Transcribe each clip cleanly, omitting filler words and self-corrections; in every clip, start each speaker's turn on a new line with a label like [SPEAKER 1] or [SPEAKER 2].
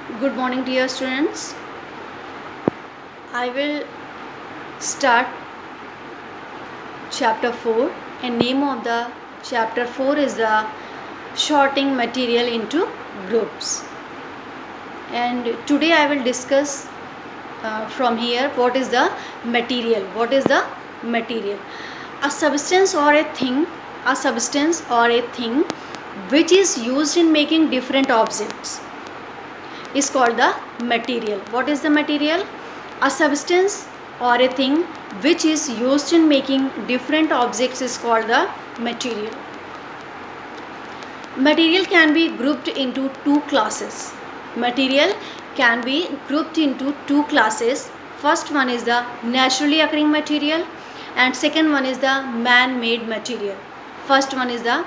[SPEAKER 1] Good morning, dear students. I will start chapter 4, and name of the chapter 4 is the sorting material into groups. And today I will discuss from here what is the material. What is the material? A substance or a thing, which is used in making different objects is called the material. What is the material? A substance or a thing which is used in making different objects is called the material. Material can be grouped into two classes. Material can be grouped into two classes. First one is the naturally occurring material and second one is the man-made material. First one is the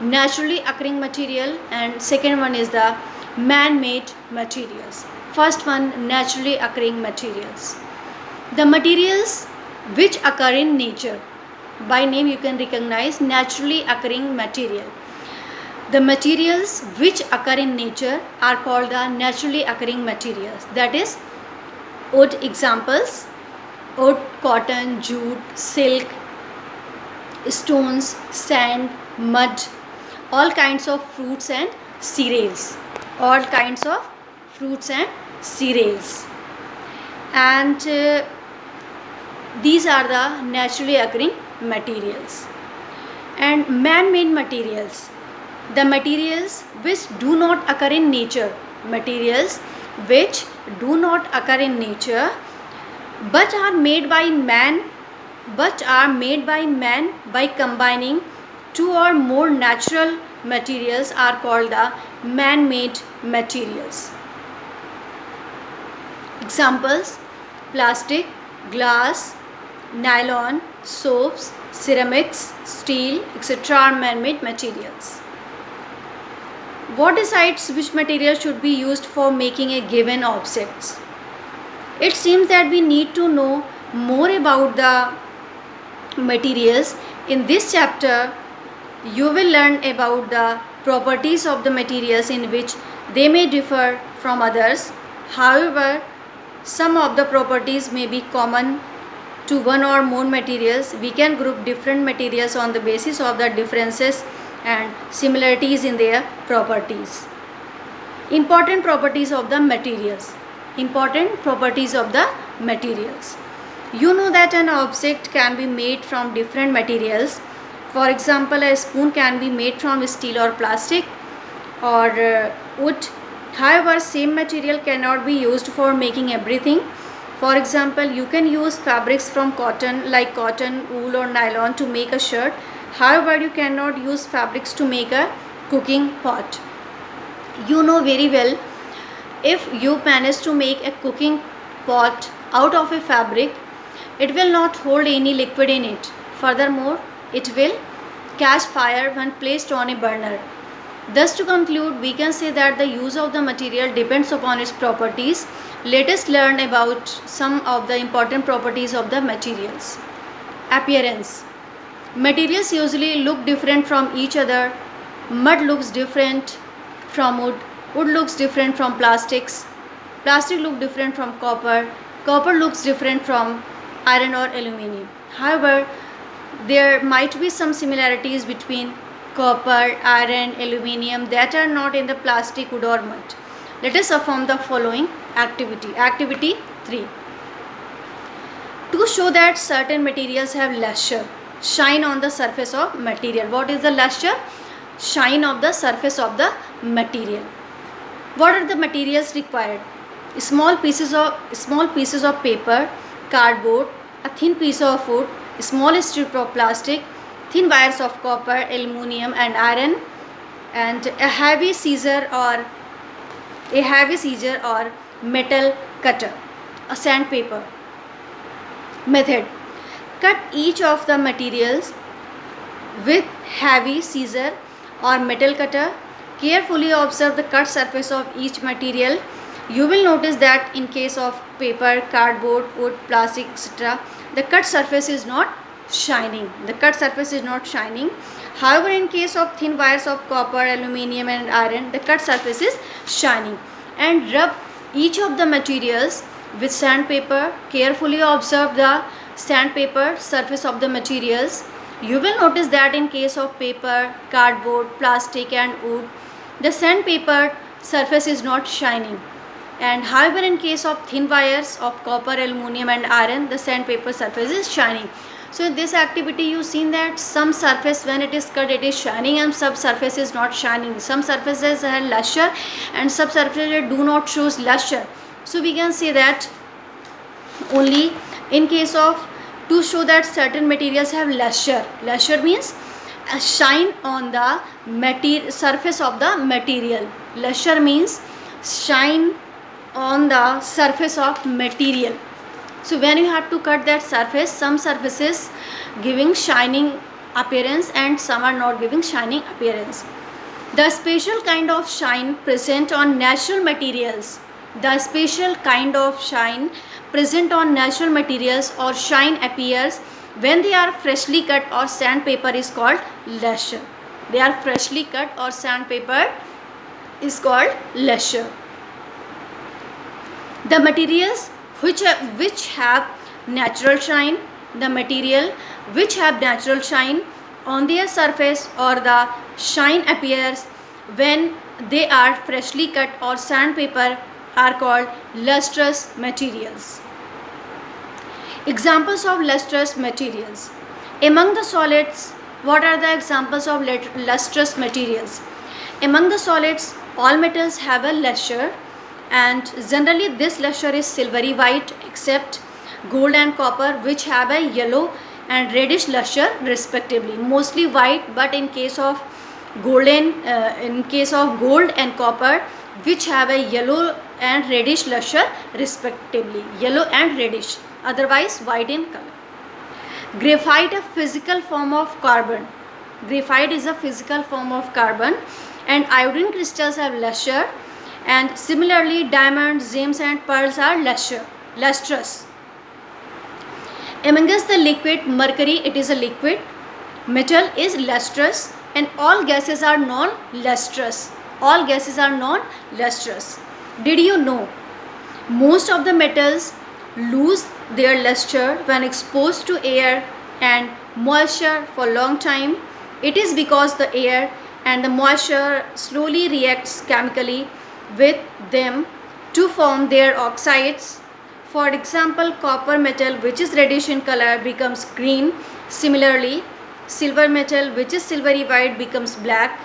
[SPEAKER 1] naturally occurring material and second one is the man-made materials. First one, naturally occurring materials. The materials which occur in nature. By name you can recognize naturally occurring material. The materials which occur in nature are called the naturally occurring materials. That is wood. Examples: wood, cotton, jute, silk, stones, sand, mud, all kinds of fruits and cereals. All kinds of fruits and cereals. And these are the naturally occurring materials. And man-made materials, the materials which do not occur in nature, materials which do not occur in nature but are made by man by combining two or more natural materials are called the man-made materials. Examples: plastic, glass, nylon, soaps, ceramics, steel, etc. are man-made materials. What decides which material should be used for making a given object? It seems that we need to know more about the materials. In this chapter, you will learn about the properties of the materials in which they may differ from others. However, some of the properties may be common to one or more materials. We can group different materials on the basis of the differences and similarities in their properties. Important properties of the materials. Important properties of the materials. You know that an object can be made from different materials. For example, a spoon can be made from steel or plastic or wood. However, same material cannot be used for making everything. For example, you can use fabrics from cotton like cotton, wool or nylon to make a shirt. However, you cannot use fabrics to make a cooking pot. You know very well, if you manage to make a cooking pot out of a fabric, it will not hold any liquid in it. Furthermore, it will catch fire when placed on a burner. Thus, to conclude, we can say that the use of the material depends upon its properties. Let us learn about some of the important properties of the materials. Appearance. Materials usually look different from each other. Mud looks different from wood. Wood looks different from plastics. Plastic looks different from copper. Copper looks different from iron or aluminium. However, there might be some similarities between copper, iron, aluminium that are not in the plastic, wood or mud. Let us perform the following activity. Activity 3. To show that certain materials have luster, shine on the surface of material. What is the luster? Shine of the surface of the material. What are the materials required? Small pieces of paper, cardboard, a thin piece of wood, small strip of plastic, thin wires of copper, aluminium and iron, and a heavy scissor or metal cutter, a sandpaper. Method: cut each of the materials with heavy scissor or metal cutter. Carefully observe the cut surface of each material. You will notice that in case of paper, cardboard, wood, plastic, etc., the cut surface is not shining. However, in case of thin wires of copper, aluminium and iron, the cut surface is shining. and rub each of the materials with sandpaper. Carefully observe the sandpaper surface of the materials. You will notice that in case of paper, cardboard, plastic and wood, the sandpaper surface is not shining, and however in case of thin wires of copper, aluminum and iron, the sandpaper surface is shining. So in this activity you seen that some surface when it is cut it is shining and some surface is not shining. Some surfaces have luster and some surfaces do not show luster. So we can say that only in case of to show that certain materials have luster. Luster means a shine on the surface of the material. Luster means shine on the surface of material. So when you have to cut that surface, some surfaces giving shining appearance and some are not giving shining appearance. The special kind of shine present on natural materials. The special kind of shine present on natural materials or shine appears when they are freshly cut or sandpaper is called luster. They are freshly cut or sandpaper is called luster. The materials which have natural shine, the material which have natural shine on their surface or the shine appears when they are freshly cut or sandpaper are called lustrous materials. Examples of lustrous materials. Among the solids, what are the examples of lustrous materials? Among the solids, all metals have a luster, and generally this luster is silvery white except gold and copper, which have a yellow and reddish luster respectively. Mostly white, but in case of gold and copper, which have a yellow and reddish luster respectively. Yellow and reddish, otherwise white in color. Graphite, a physical form of carbon. Graphite is a physical form of carbon, and iodine crystals have luster, and similarly diamonds, gems and pearls are lustrous. Amongst the liquid, mercury, it is a liquid. Metal is lustrous, and all gases are non-lustrous. All gases are non-lustrous. Did you know most of the metals lose their luster when exposed to air and moisture for long time? It is because the air and the moisture slowly reacts chemically with them to form their oxides. For example, copper metal, which is reddish in color, becomes green. Similarly, silver metal, which is silvery white, becomes black.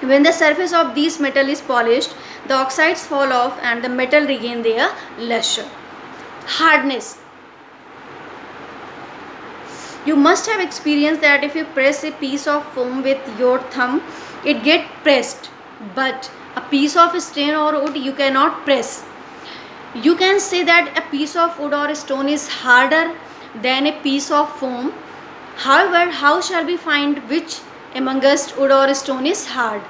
[SPEAKER 1] When the surface of these metal is polished, the oxides fall off and the metal regain their luster. Hardness. You must have experienced that if you press a piece of foam with your thumb, it gets pressed, but a piece of stone or wood you cannot press. You can say that a piece of wood or stone is harder than a piece of foam. However, how shall we find which amongst wood or stone is hard?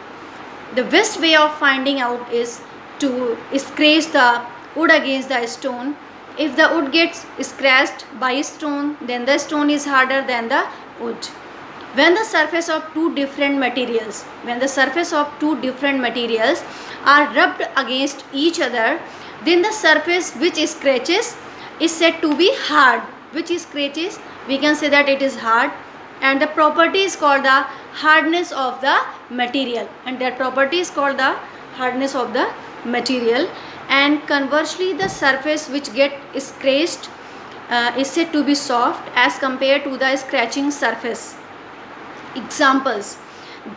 [SPEAKER 1] The best way of finding out is to scratch the wood against the stone. If the wood gets scratched by a stone, then the stone is harder than the wood. When the surface of two different materials are rubbed against each other, then the surface which scratches is said to be hard. Which scratches, we can say that it is hard, and the property is called the hardness of the material, and that property is called the hardness of the material. And conversely, the surface which get scratched is said to be soft as compared to the scratching surface. Examples: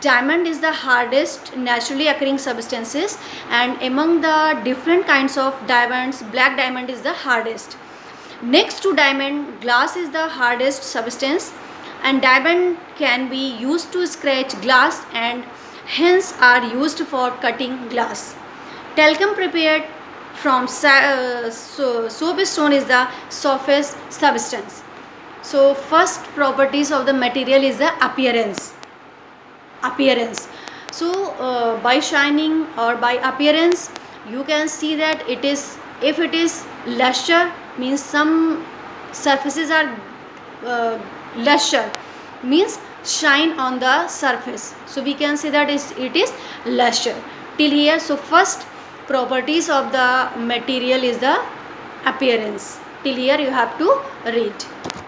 [SPEAKER 1] diamond is the hardest naturally occurring substances, and among the different kinds of diamonds, black diamond is the hardest. Next to diamond, glass is the hardest substance, and diamond can be used to scratch glass and hence are used for cutting glass. Talcum prepared from soapstone is the softest substance. So first properties of the material is the appearance. So by shining or by appearance, you can see that it is, if it is luster, means some surfaces are luster, means shine on the surface. So we can say that it is luster till here. So first properties of the material is the appearance. Till here you have to read.